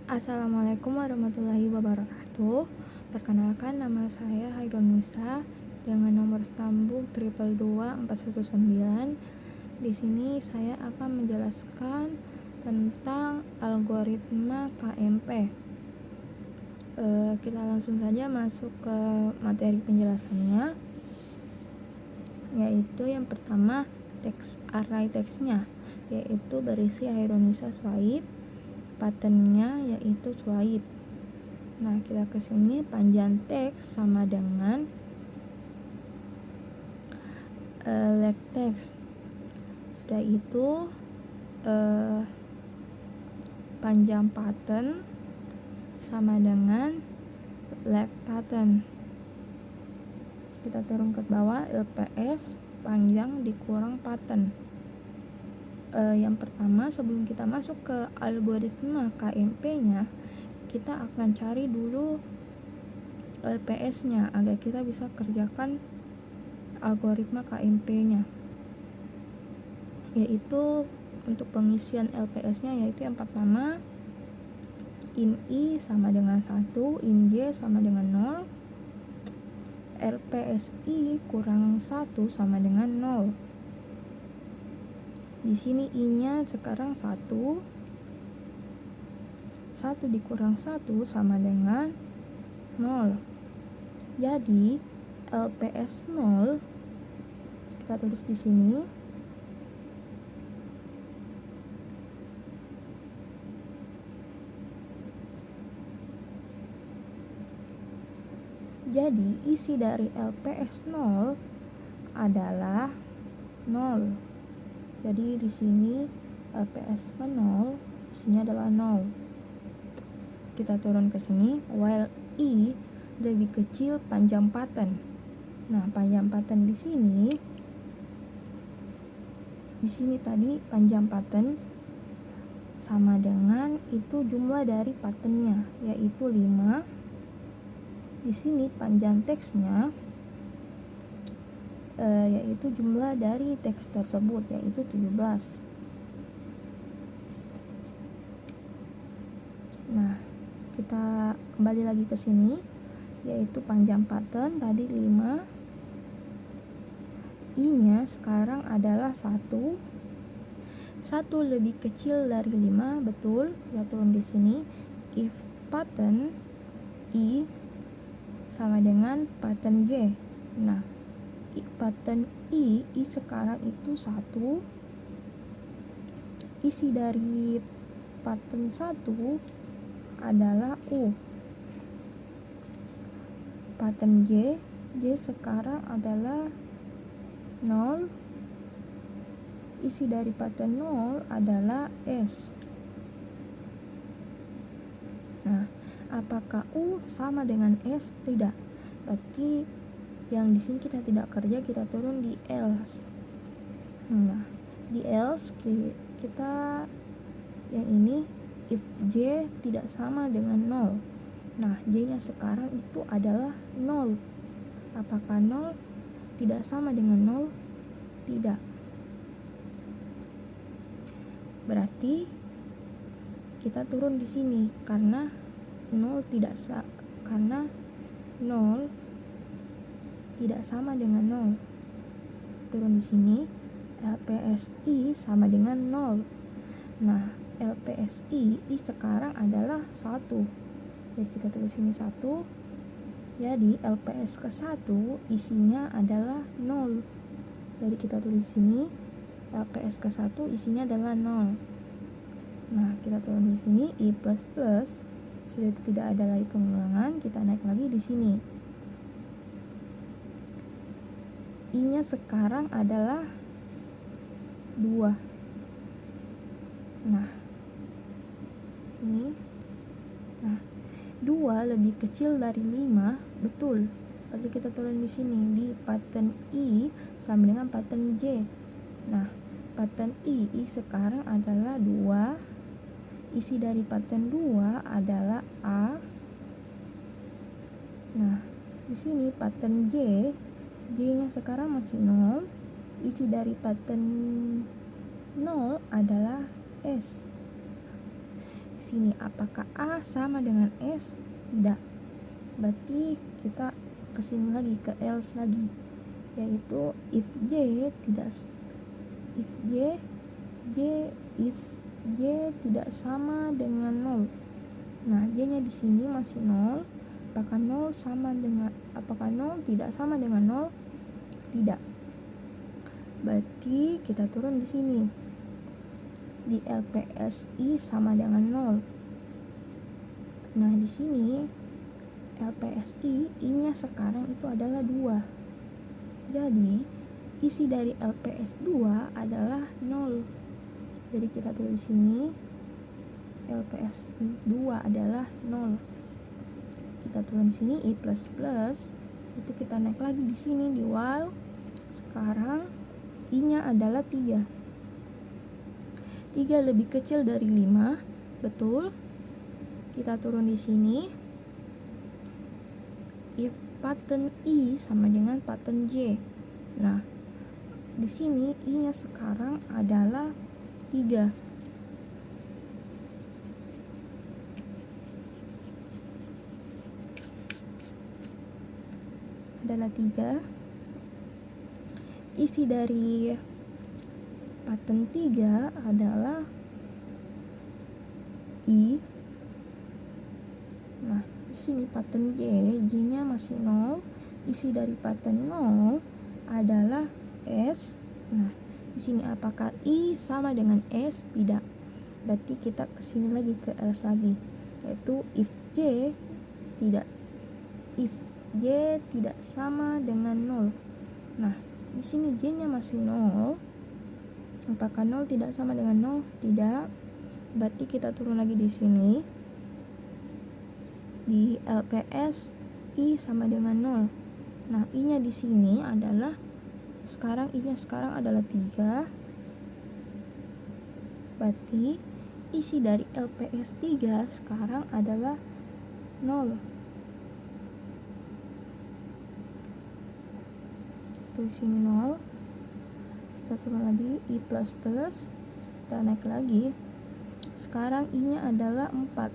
Assalamualaikum warahmatullahi wabarakatuh. Perkenalkan, nama saya Hairun Nisa dengan nomor stambul 222419. Di sini saya akan menjelaskan tentang algoritma KMP. Kita langsung saja masuk ke materi penjelasannya, yaitu yang pertama array teksnya, yaitu berisi Hairun Nisa Swaib. Patternnya yaitu swipe. Nah, kita ke sini, panjang teks sama dengan length text. Sudah itu panjang pattern sama dengan length pattern. Kita turun ke bawah, LPS panjang dikurang pattern. Yang pertama, sebelum kita masuk ke algoritma KMP-nya, kita akan cari dulu LPS-nya agar kita bisa kerjakan algoritma KMP-nya. Yaitu untuk pengisian LPS-nya, yaitu yang pertama, in I sama dengan 1, in J sama dengan 0, LPSI kurang 1 sama dengan 0. Di sini I-nya sekarang 1 dikurang 1 sama dengan 0. Jadi LPS 0 kita tulis di sini. Jadi isi dari LPS 0 adalah 0. Jadi di sini LPS 0 isinya adalah 0. Kita turun ke sini, while I lebih kecil panjang pattern. Nah, panjang pattern di sini tadi panjang pattern sama dengan itu jumlah dari patternnya, yaitu 5. Di sini panjang teksnya yaitu jumlah dari teks tersebut, yaitu 17. Nah, kita kembali lagi ke sini, yaitu panjang pattern tadi 5. I-nya sekarang adalah 1. 1 lebih kecil dari 5, betul. Kita turun di sini, if pattern I sama dengan pattern J. Nah, pattern I sekarang itu 1. Isi dari pattern 1 adalah U. Pattern J sekarang adalah 0. Isi dari pattern 0 adalah S. Nah, apakah U sama dengan S? Tidak. Berarti yang di sini kita tidak kerja, kita turun di else. Nah, di else kita yang ini, if J tidak sama dengan 0. Nah, J-nya sekarang itu adalah 0. Apakah 0 tidak sama dengan 0? Tidak. Berarti kita turun di sini karena 0 tidak sama dengan 0. Turun di sini, LPSI sama dengan 0. Nah, LPSI sekarang adalah 1. Jadi kita tulis sini 1. Jadi LPS ke 1 isinya adalah 0. Jadi kita tulis sini, LPS ke 1 isinya adalah 0. Nah, kita turun di sini, I++. Sudah itu tidak ada lagi pengulangan, kita naik lagi di sini. I-nya sekarang adalah 2. Nah, sini. Nah, 2 lebih kecil dari 5, betul. Berarti kita turun di sini, di pattern I sama dengan pattern J. Nah, pattern I sekarang adalah 2. Isi dari pattern 2 adalah A. Nah, di sini pattern J-nya sekarang masih 0. Isi dari pattern 0 adalah S. Di sini. Apakah A sama dengan S? Tidak. Berarti kita kesini lagi ke else lagi, yaitu if J tidak sama dengan 0. Nah, J-nya di sini masih 0. Apakah 0 tidak sama dengan 0? Tidak. Berarti kita turun di sini. Di LPSI sama dengan 0. Nah, di sini LPSI I-nya sekarang itu adalah 2. Jadi, isi dari LPS 2 adalah 0. Jadi kita tulis di sini LPS 2 adalah 0. Kita turun di sini I++, itu kita naik lagi di sini di while. Sekarang I-nya adalah 3. 3 lebih kecil dari 5, betul. Kita turun di sini. If pattern I sama dengan pattern J. Nah, di sini I-nya sekarang adalah 3. Adalah 3. Isi dari pattern 3 adalah I. Nah, di sini pattern J-nya masih 0. Isi dari pattern 0 adalah S. Nah, di sini apakah I sama dengan S? Tidak. Berarti kita kesini lagi ke else lagi, yaitu if J tidak sama dengan 0. Nah, di sini J-nya masih 0. Apakah 0 tidak sama dengan 0? Tidak. Berarti kita turun lagi di sini. Di LPS I sama dengan 0. Nah, I-nya di sini adalah I-nya sekarang adalah 3. Berarti isi dari LPS 3 sekarang adalah 0. Tulis sini 0. Kita turun lagi I++, kita naik lagi. Sekarang I-nya adalah 4.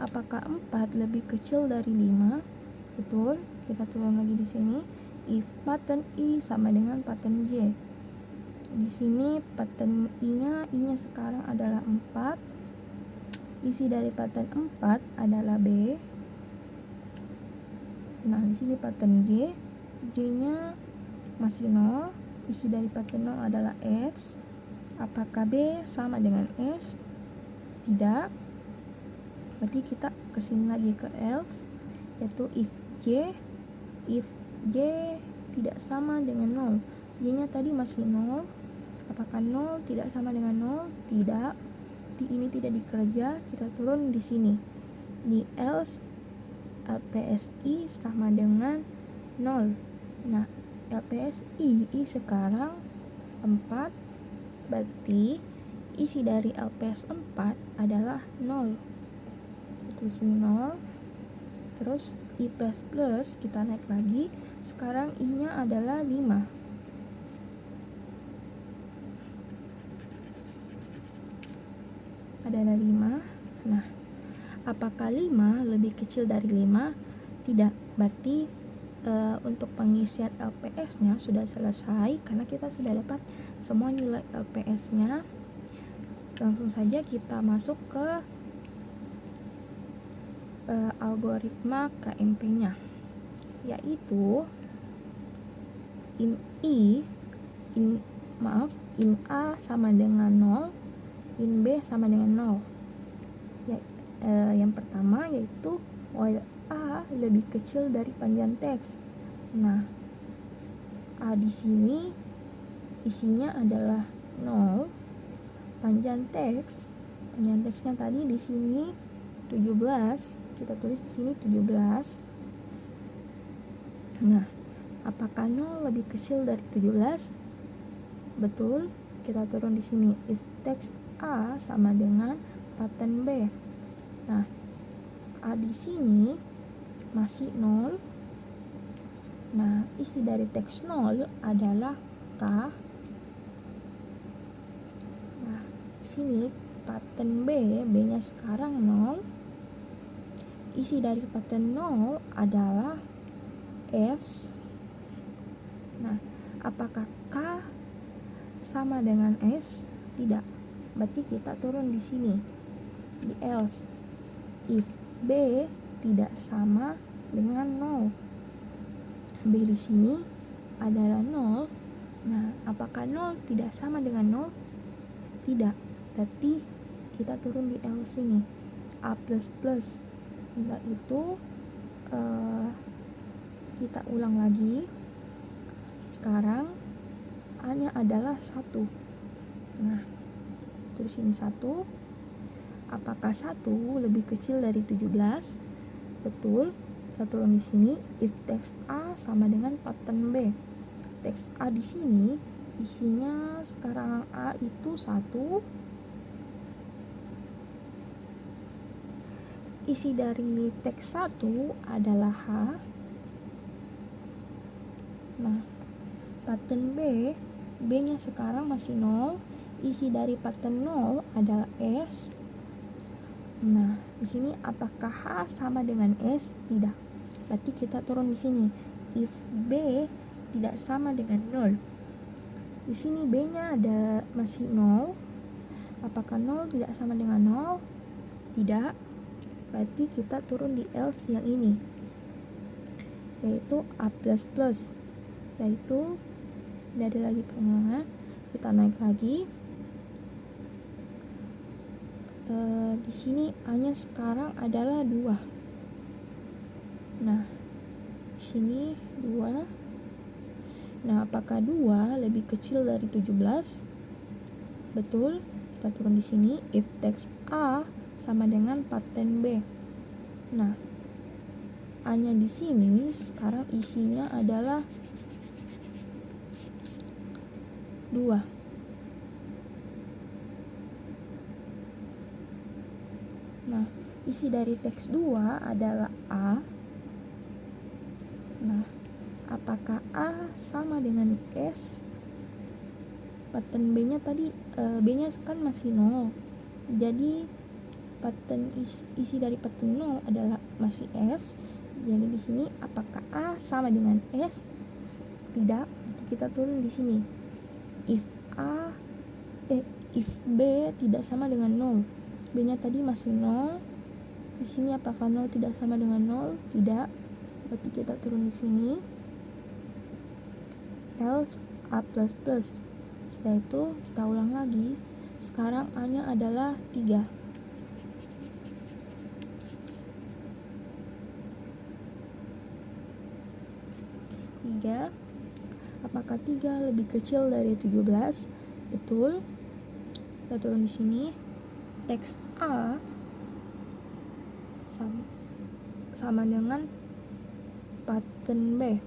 Apakah 4 lebih kecil dari 5? Betul. Kita turun lagi di sini. If pattern I sama dengan pattern J. Di sini pattern I-nya sekarang adalah 4. Isi dari pattern 4 adalah B. Nah, di sini pattern J-nya masih 0. Isi dari pattern 0 adalah S. Apakah B sama dengan S? Tidak. Berarti kita kesini lagi ke else, yaitu if J tidak sama dengan 0. J-nya tadi masih 0. Apakah 0 tidak sama dengan 0? Tidak. Ini tidak dikerja. Kita turun di sini. Di else LPSI sama dengan 0. Nah, LPSI sekarang 4. Berarti isi dari LPS 4 adalah 0. Di sini 0. Terus I++ kita naik lagi. Sekarang I-nya adalah 5. Adalah 5. Nah, apakah 5 lebih kecil dari 5? Tidak. Berarti untuk pengisian LPS-nya sudah selesai karena kita sudah dapat semua nilai LPS-nya. Langsung saja kita masuk ke algoritma KMP-nya, yaitu in A sama dengan 0, in B sama dengan 0. Yang pertama yaitu while A lebih kecil dari panjang teks. Nah, A di sini isinya adalah 0. Panjang teksnya tadi di sini 17. Kita tulis di sini 17. Nah, apakah 0 lebih kecil dari 17? Betul. Kita turun di sini if text A sama dengan pattern B. Nah, A di sini masih 0. Nah, isi dari teks 0 adalah K. Nah, sini pattern B-nya sekarang 0. Isi dari pattern 0 adalah S. Nah, apakah K sama dengan S? Tidak. Berarti kita turun di sini. Di else. If B tidak sama dengan 0. B di sini adalah 0. Nah, apakah 0 tidak sama dengan 0? Tidak. Berarti kita turun di else ini. A++. Nah, itu kita ulang lagi. Sekarang A-nya adalah 1. Nah, tulis ini 1. Apakah 1 lebih kecil dari 17? Betul. Kita turun di sini. If teks A sama dengan pattern B. Teks A di sini isinya sekarang A itu 1. Isi dari teks 1 adalah H. Nah, pattern B, B-nya sekarang masih 0. Isi dari pattern 0 adalah S. Nah, di sini apakah H sama dengan S? Tidak. Berarti kita turun di sini. If B tidak sama dengan 0. Di sini B-nya ada masih 0. Apakah 0 tidak sama dengan 0? Tidak. Berarti kita turun di else yang ini, yaitu A++. Yaitu tidak ada lagi pengulangan. Kita naik lagi. Di sini A-nya sekarang adalah 2. Nah, di sini 2. Nah, apakah 2 lebih kecil dari 17? Betul. Kita turun di sini. If teks A sama dengan pattern B. Nah, A-nya di sini sekarang isinya adalah 2. Nah, isi dari teks 2 adalah A. Nah, apakah A sama dengan S? Pattern B-nya tadi, B-nya kan masih 0. Jadi, pattern isi dari pattern 0 adalah masih S. Jadi di sini apakah A sama dengan S? Tidak. Nanti kita turun di sini. If B tidak sama dengan 0. B-nya tadi masih 0. Di sini apakah 0 tidak sama dengan 0? Tidak. Berarti kita turun di sini. Else A++. Setelah itu kita ulang lagi. Sekarang A-nya adalah 3. Apakah 3 lebih kecil dari 17? Betul. Kita turun di sini. Teks A sama dengan pattern B.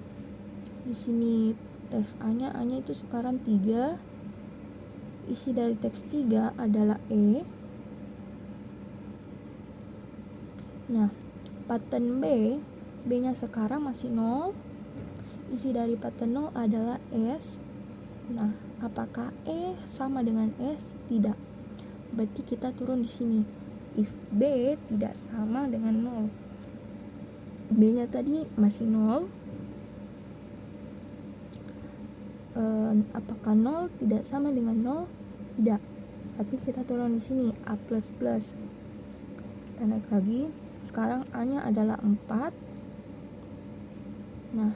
Di sini teks A-nya itu sekarang 3. Isi dari teks 3 adalah E. Nah, pattern B, B-nya sekarang masih 0. Isi dari pattern 0 adalah S. Nah, apakah E sama dengan S? Tidak. Berarti kita turun di sini. If B tidak sama dengan 0. B-nya tadi masih 0. Apakah 0 tidak sama dengan 0? Tidak. Tapi kita turun di sini A++. Kita naik lagi. Sekarang A-nya adalah 4. Nah,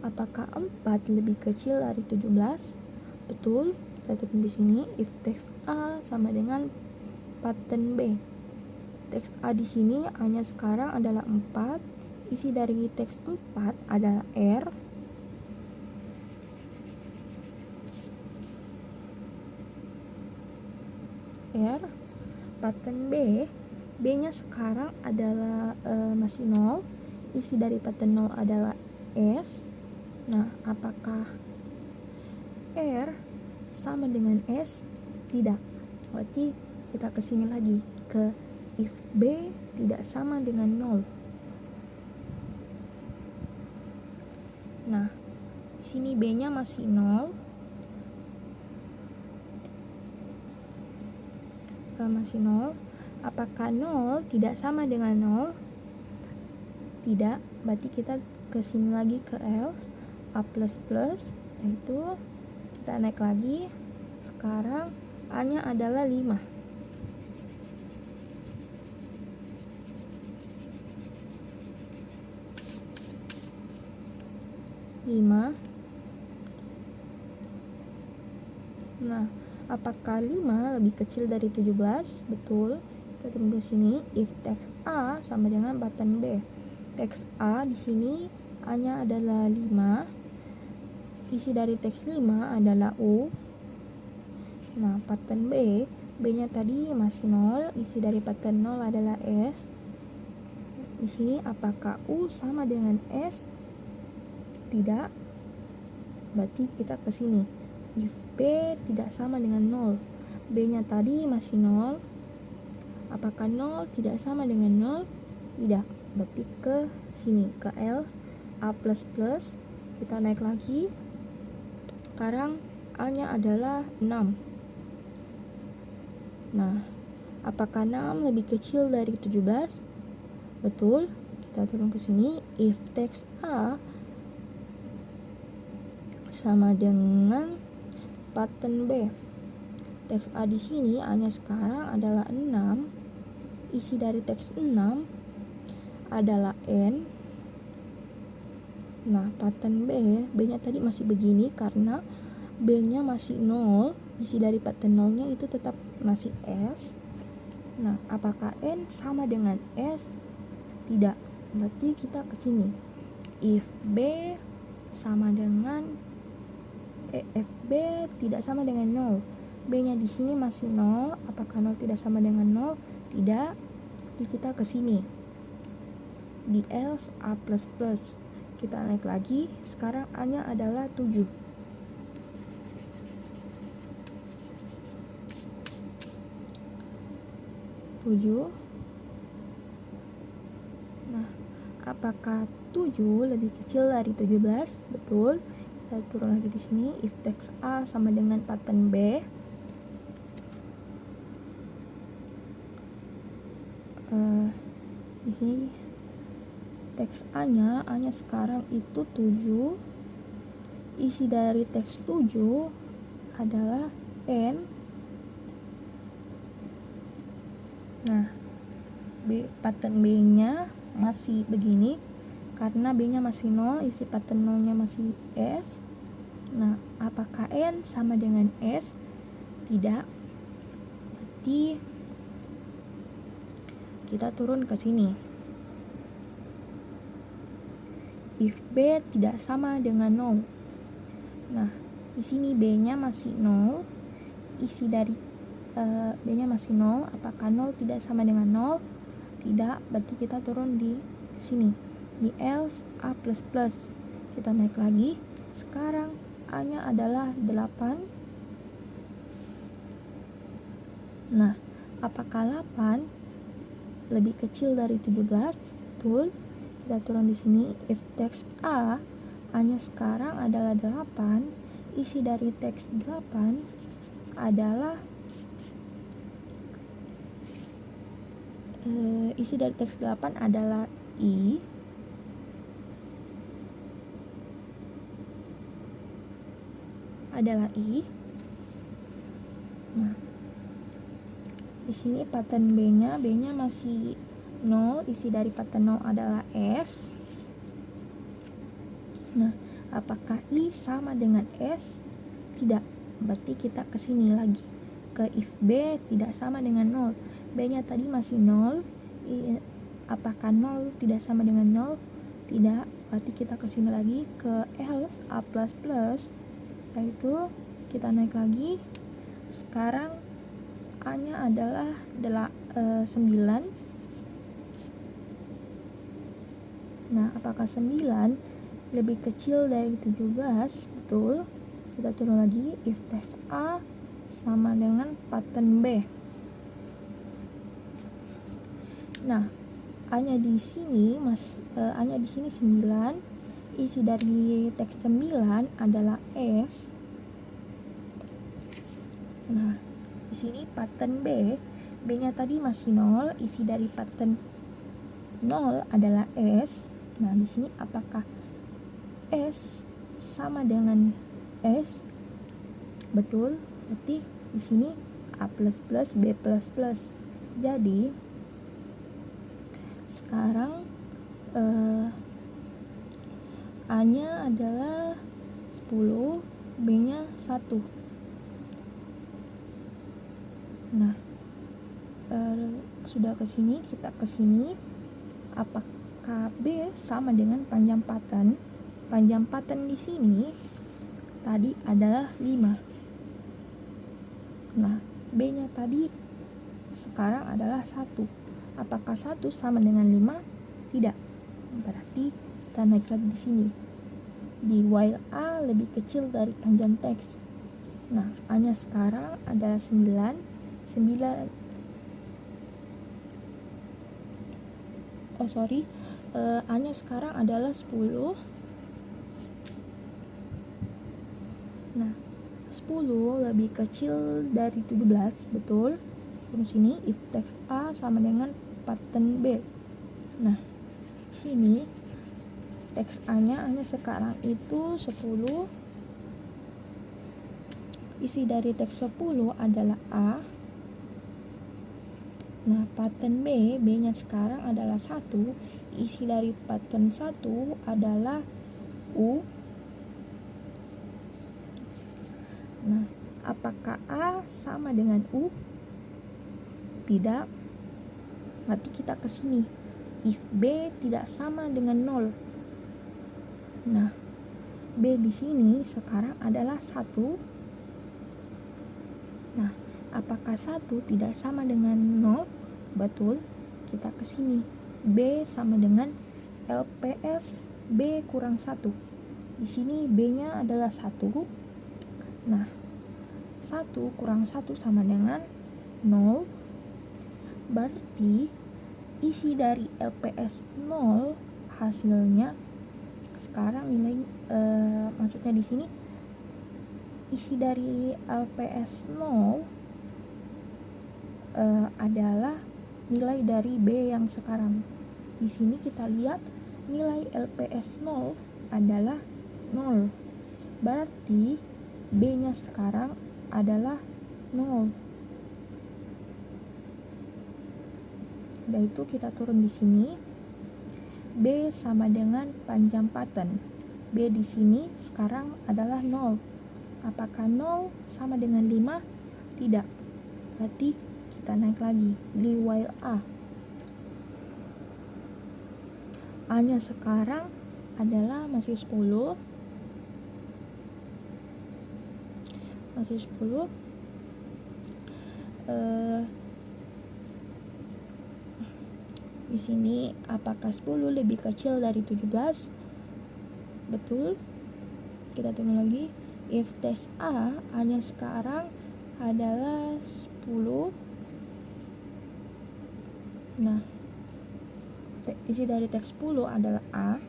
apakah 4 lebih kecil dari 17? Betul. Kita turun di sini. If teks A sama dengan pattern B. Teks A di sini A-nya sekarang adalah 4. Isi dari teks 4 adalah R. Pattern B, B-nya sekarang adalah masih 0. Isi dari pattern 0 adalah S. Nah, apakah R sama dengan S? Tidak. Berarti kita kesini lagi ke if B tidak sama dengan 0. Nah, di sini B-nya masih 0. masih 0. Apakah 0 tidak sama dengan 0? Tidak, berarti kita ke sini lagi ke else a plus plus, yaitu kita naik lagi. Sekarang A-nya adalah 5. Nah, apakah 5 lebih kecil dari 17? Betul. Kita turun ke sini. If teks A sama dengan pattern B. Teks A di sini A-nya adalah 5. Isi dari teks 5 adalah U. Nah, pattern B, B-nya tadi masih 0. Isi dari pattern 0 adalah S. Di sini apakah U sama dengan S? Tidak. Berarti kita ke sini. If B tidak sama dengan 0, B-nya tadi masih 0. Apakah 0 tidak sama dengan 0? Tidak. Berarti ke sini, ke else A plus plus. Kita naik lagi. Sekarang A-nya adalah 6. Nah, apakah 6 lebih kecil dari 17? Betul. Kita turun ke sini. If teks A sama dengan pattern B. Teks A di sini A-nya sekarang adalah 6. Isi dari teks 6 adalah N. Nah, pattern B, B-nya tadi masih begini karena B-nya masih 0. Isi dari pattern 0-nya itu tetap masih S. Nah, apakah N sama dengan S? Tidak. Berarti kita ke sini. If B sama dengan FB tidak sama dengan 0. B-nya di sini masih 0. Apakah 0 tidak sama dengan 0? Tidak. Jadi kita ke sini. Di else A plus plus. Kita naik lagi. Sekarang A-nya adalah 7. Nah, apakah 7 lebih kecil dari 17? Betul. Kita turun lagi di sini. If teks A sama dengan pattern B. Di sini teks A-nya sekarang itu 7. Isi dari teks 7 adalah N. Nah, pattern B-nya masih begini karena B-nya masih 0, isi pattern 0-nya masih S. Nah, apakah N sama dengan S? Tidak. Berarti kita turun ke sini. If B tidak sama dengan 0. Nah, di sini B-nya masih 0. Isi dari B-nya masih 0. Apakah 0 tidak sama dengan 0? Tidak. Berarti kita turun di sini. Di else A plus plus. Kita naik lagi. Sekarang A-nya adalah 8. Nah, apakah 8 lebih kecil dari 17? Betul. Kita turun di sini. If teks A, A-nya sekarang adalah 8. Isi dari teks 8 adalah isi dari teks 8 adalah I. Nah, di sini pattern B-nya masih 0. Isi dari pattern 0 adalah S. Nah, apakah I sama dengan S? Tidak. Berarti kita ke sini lagi. Ke if B tidak sama dengan 0. B-nya tadi masih 0. Apakah 0 tidak sama dengan 0? Tidak. Berarti kita ke sini lagi ke else A plus plus. Yaitu kita naik lagi. Sekarang A-nya adalah 9. Nah, apakah 9 lebih kecil dari 17? Betul. Kita turun lagi. If teks A sama dengan pattern B. Nah, A-nya di sini A-nya di sini 9. Isi dari teks 9 adalah S. Nah, di sini pattern B B-nya tadi masih 0, isi dari pattern 0 adalah S. Nah, di sini apakah S sama dengan S? Betul, berarti di sini A++ B++. Jadi sekarang A-nya adalah 10, B-nya 1. Nah, sudah ke sini, kita ke sini. Apakah B sama dengan panjang pattern? Panjang pattern di sini tadi adalah 5. Nah, B-nya tadi sekarang adalah 1. Apakah 1 sama dengan 5? Tidak. Berarti kita naik lagi di sini. Di while A lebih kecil dari panjang teks. Nah, A-nya sekarang adalah 9. A-nya sekarang adalah 10. Nah, 10 lebih kecil dari 17, betul. Terus sini if teks A sama dengan pattern B. Nah, sini teks A-nya sekarang itu 10. Isi dari teks 10 adalah A. Nah, pattern B-nya sekarang adalah 1. Isi dari pattern 1 adalah U. Nah, apakah A sama dengan U? Tidak. Berarti kita ke sini. If B tidak sama dengan 0. Nah, B di sini sekarang adalah 1. Nah, apakah 1 tidak sama dengan 0? Betul. Kita ke sini. B sama dengan LPS B kurang 1. Di sini B-nya adalah 1. Nah, 1 kurang 1 sama dengan 0. Berarti isi dari LPS 0 hasilnya sekarang nilai maksudnya di sini isi dari LPS 0 adalah nilai dari B yang sekarang. Di sini kita lihat nilai LPS 0 adalah 0. Berarti B-nya sekarang adalah 0. Udah itu kita turun di sini. B sama dengan panjang pattern. B di sini sekarang adalah 0. Apakah 0 sama dengan 5? Tidak. Berarti kita naik lagi di while A. A-nya sekarang adalah masih 10. Masih 10. Di sini apakah 10 lebih kecil dari 17? Betul. Kita tunggu lagi. If teks A-nya sekarang adalah 10. Nah, isi dari teks 10 adalah A.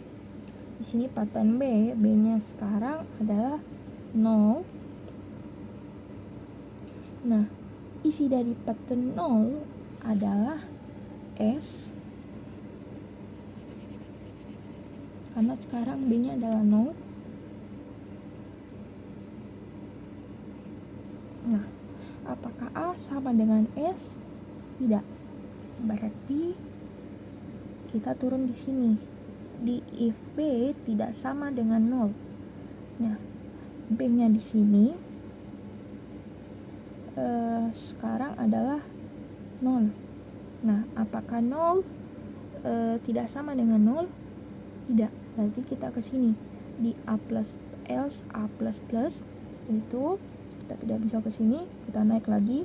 Di sini pattern B-nya sekarang adalah 0. Nah, isi dari pattern 0 adalah S. Karena sekarang B-nya adalah 0. Nah, apakah A sama dengan S? Tidak. Berarti kita turun di sini. Di if B tidak sama dengan 0. Nah, B-nya di sini sekarang adalah 0. Nah, apakah 0 tidak sama dengan 0? Tidak. Berarti kita ke sini di A plus else A plus plus itu kita tidak bisa ke sini. Kita naik lagi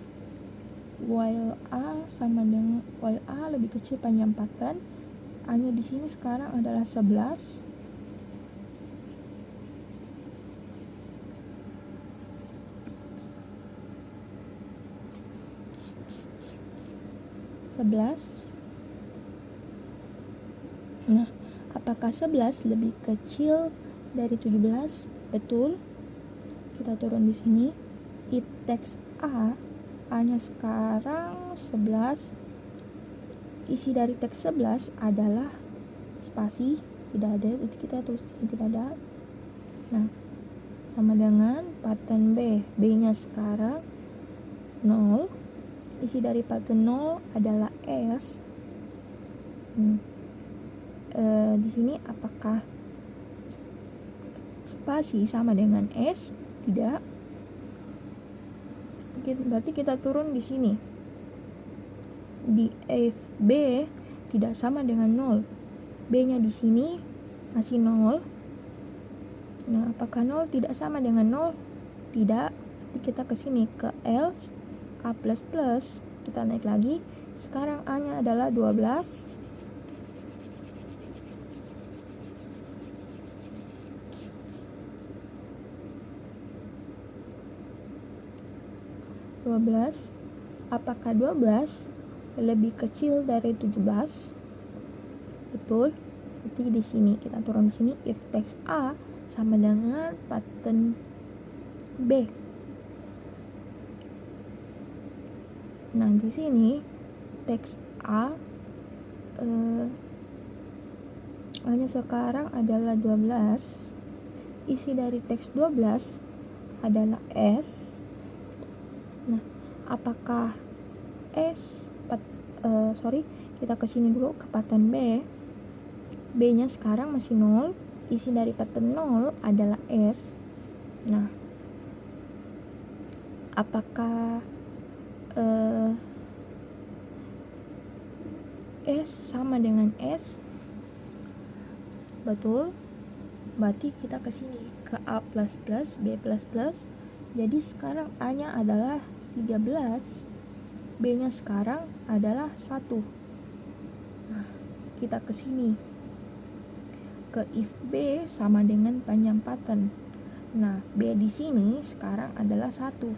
while A sama dengan while A lebih kecil panjang pattern. A-nya di sini sekarang adalah 11. Nah, apakah 11 lebih kecil dari 17? Betul. Kita turun di sini. If teks A A-nya sekarang 11. Isi dari teks 11 adalah spasi, tidak ada, itu kita tulis tidak ada. Nah, sama dengan pattern B. B-nya sekarang 0. Isi dari pattern 0 adalah S. Di sini apakah spasi sama dengan S? Tidak. Berarti kita turun di sini. Di F B tidak sama dengan 0. B-nya di sini masih 0. Nah, apakah 0 tidak sama dengan 0? Tidak. Nanti kita ke sini ke else A++. Kita naik lagi. Sekarang A-nya adalah 12. Apakah 12 lebih kecil dari 17? Betul. Jadi di sini kita turun di sini if teks A sama dengan pattern B. Nah, di sini teks A hanya sekarang adalah 12. Isi dari teks 12 adalah S. Nah, apakah kita ke sini dulu ke pattern B. B-nya sekarang masih 0. Isi dari pattern 0 adalah S. Nah, apakah S sama dengan S? Betul. Berarti kita ke sini ke A++, B++. Jadi sekarang A-nya adalah 13. B-nya sekarang adalah 1. Nah, kita ke sini ke if B sama dengan panjang pattern. Nah, B di sini sekarang adalah 1.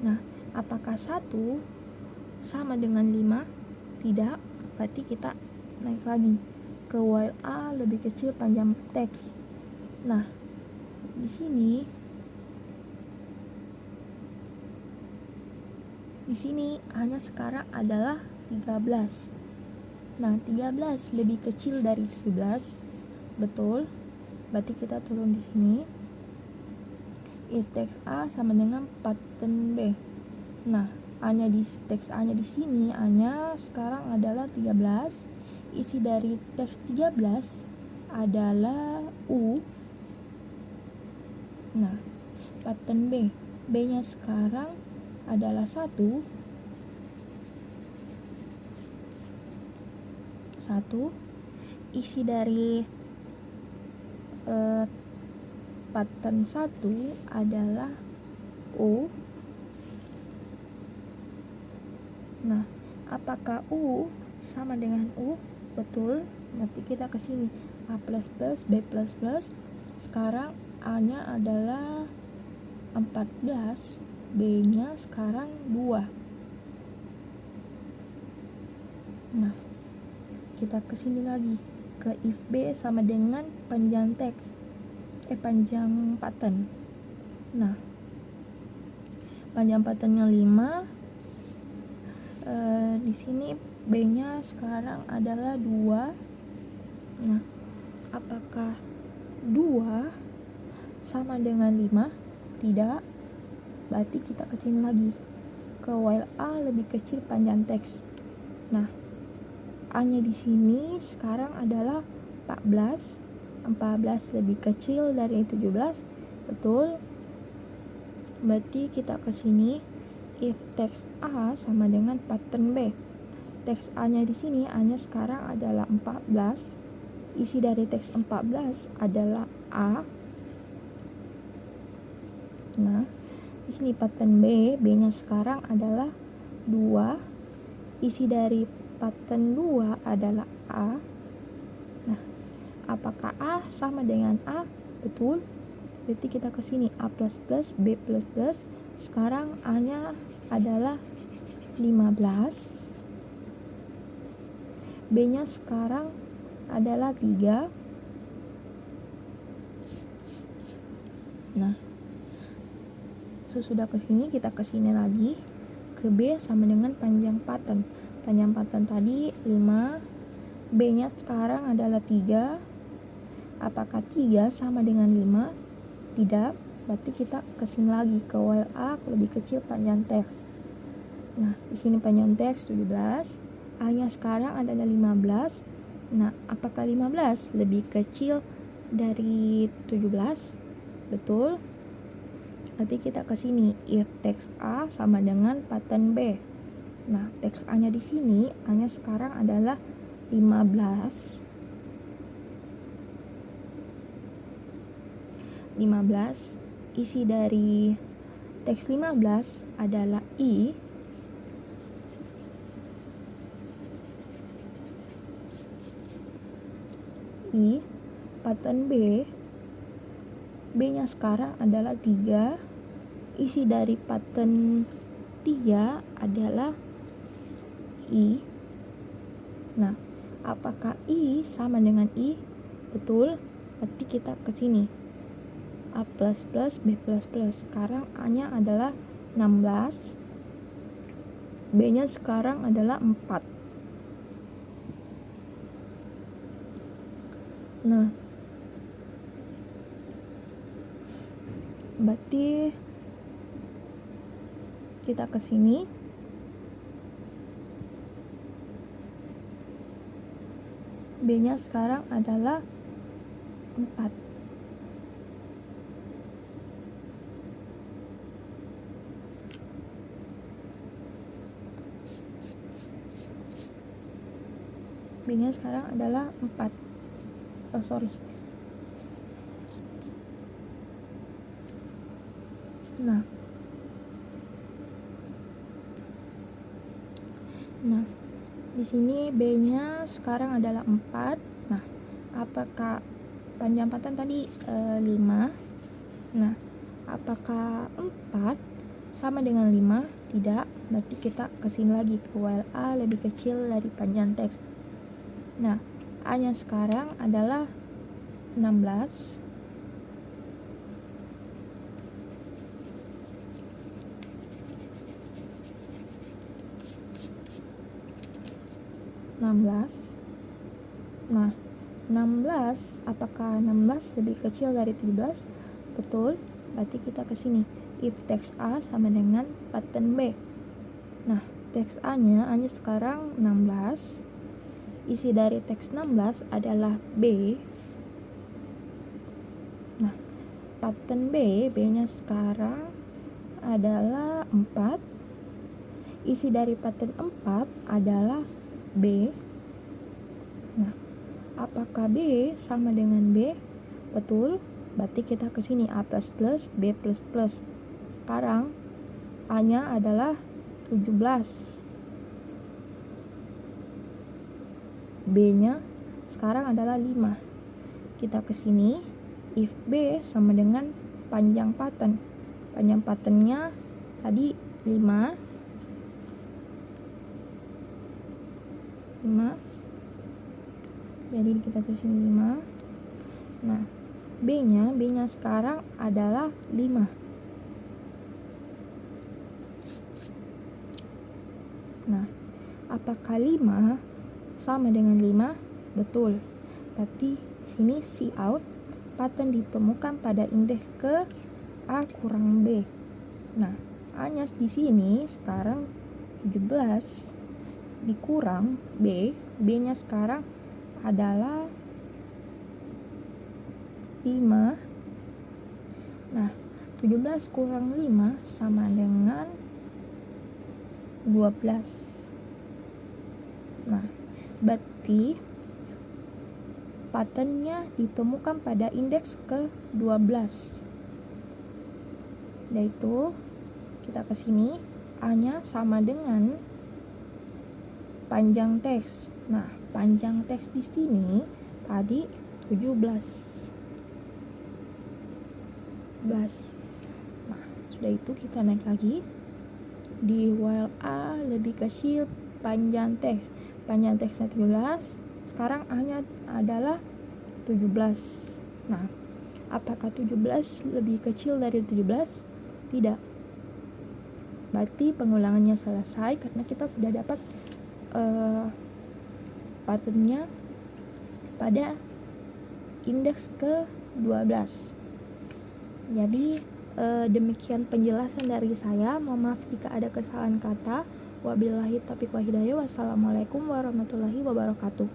Nah, apakah 1 sama dengan 5? Tidak. Berarti kita naik lagi ke while A lebih kecil panjang teks. Nah, di sini A-nya sekarang adalah 13. Nah, 13 lebih kecil dari 17. Betul. Berarti kita turun di sini. If teks A sama dengan pattern B. Nah, A-nya di teks A-nya di sini, A-nya sekarang adalah 13. Isi dari teks 13 adalah U. Nah, pattern B. B-nya sekarang adalah 1. Isi dari pattern 1 adalah U. Nah, apakah U sama dengan U? Betul. Nanti kita ke sini A++, B++. Sekarang A-nya adalah 14, B-nya sekarang 2. Nah, kita ke sini lagi ke if B sama dengan panjang teks panjang pattern. Nah, panjang patternnya 5. Di sini B-nya sekarang adalah 2. Nah, apakah 2 sama dengan 5? Tidak. Berarti kita ke sini lagi ke while A lebih kecil panjang teks. Nah, A-nya di sini sekarang adalah 14. 14 lebih kecil dari 17. Betul. Berarti kita ke sini if teks A sama dengan pattern B. Teks A-nya di sini, A-nya sekarang adalah 14. Isi dari teks 14 adalah A. Nah, di sini pattern B, B-nya sekarang adalah 2. Isi dari pattern 2 adalah A. Nah, apakah A sama dengan A? Betul. Berarti kita ke sini A++, B++. Sekarang A-nya adalah 15. B-nya sekarang adalah 3. Nah, Sesudah ke sini kita ke sini lagi, ke B sama dengan panjang pattern. Panjang pattern tadi 5, B-nya sekarang adalah 3. Apakah 3 sama dengan 5? Tidak, berarti kita ke sini lagi ke while A lebih kecil panjang teks. Nah, di sini panjang teks 17, A-nya sekarang adalah 15. Nah, apakah 15 lebih kecil dari 17? Betul. Berarti kita ke sini if teks A sama dengan pattern B. Nah, teks A-nya di sini, A-nya sekarang adalah 15. 15, isi dari teks 15 adalah I. Pattern B, B-nya sekarang adalah 3. Isi dari pattern 3 adalah I. Nah, apakah I sama dengan I? Betul, berarti kita ke sini. A++, B++. Sekarang A-nya adalah 16. B-nya sekarang adalah 4. Nah, berarti kita ke sini. B-nya sekarang adalah 4. B-nya sekarang adalah 4. Nah, di sini B-nya sekarang adalah 4. Nah, apakah panjang pattern tadi 5? Nah, apakah 4 sama dengan 5? Tidak, berarti kita kesini lagi ke while A lebih kecil dari panjang teks. Nah, A-nya sekarang adalah 16. Nah, 16, apakah 16 lebih kecil dari 17? Betul, berarti kita ke sini. If teks A sama dengan pattern B. Nah, teks A-nya sekarang 16. Isi dari teks 16 adalah B. Nah, pattern B, B-nya sekarang adalah 4. Isi dari pattern 4 adalah B. Nah, apakah B sama dengan B? Betul, berarti kita ke sini A++, B++. Sekarang A-nya adalah 17. B-nya sekarang adalah 5. Kita ke sini, if B sama dengan panjang pattern. Panjang patternnya tadi 5. Jadi kita ke sini 5. Nah, B-nya sekarang adalah 5. Nah, apakah 5 sama dengan 5? Betul. Berarti sini C out, pattern ditemukan pada indeks ke A kurang B. Nah, A-nya di sini sekarang 17 dikurang B. B-nya sekarang adalah 5. Nah, 17 kurang 5 sama dengan 12. Nah, berarti patternnya ditemukan pada indeks ke 12. Yaitu kita ke sini, A-nya sama dengan panjang teks. Nah, panjang teks di sini tadi 17. Nah, sudah itu kita naik lagi di while A lebih kecil panjang teks. Panjang teksnya 17, sekarang A-nya adalah 17. Nah, apakah 17 lebih kecil dari 17? Tidak, berarti pengulangannya selesai karena kita sudah dapat patternnya pada indeks ke-12. Jadi demikian penjelasan dari saya. Mohon maaf jika ada kesalahan kata. Wabillahi taufiq wal hidayah. Wassalamualaikum warahmatullahi wabarakatuh.